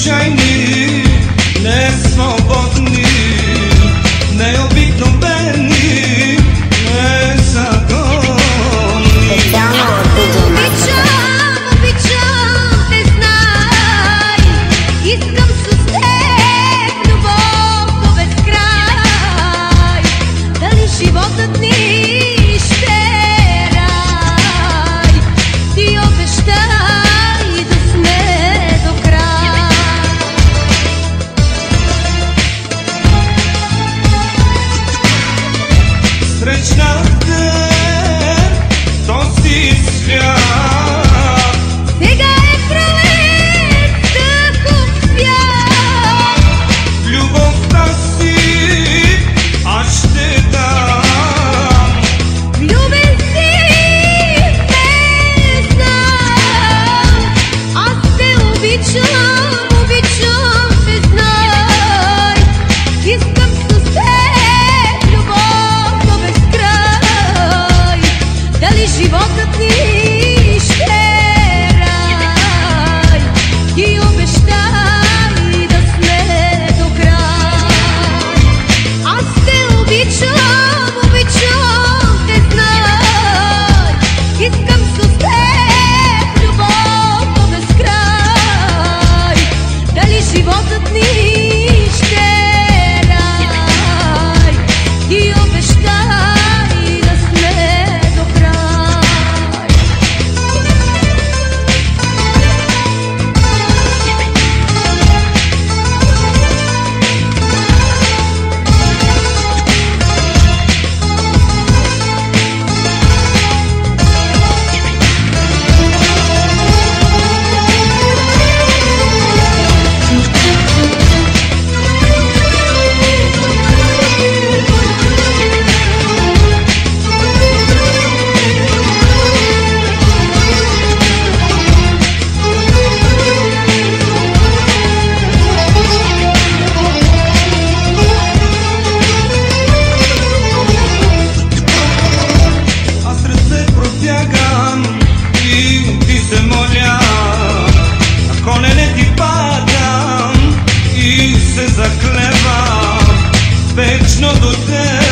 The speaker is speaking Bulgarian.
необичайни, несвободни, необикновени, незаконни. Обичам те, знай, искам с теб любов до безкрай. Дали животът ни ще рай, ти обещай да сме до край. Срещнах те в този свят, Сега е пролет, такъв свят. любовта си аз ще дам. Влюбен си без знам, аз те обичам, обичам те, знай. Искам с теб любов до безкрай. Дали животът ни ще рай, ти обещай да сме до край. Аз те обичам, обичам те, знай. Искам с теб любов до безкрай. Дали животът ни ще рай, ти обещай да сме до край. Аз ръце протягам и ти се моля, на колене ти падам и се заклевам вечно до теб.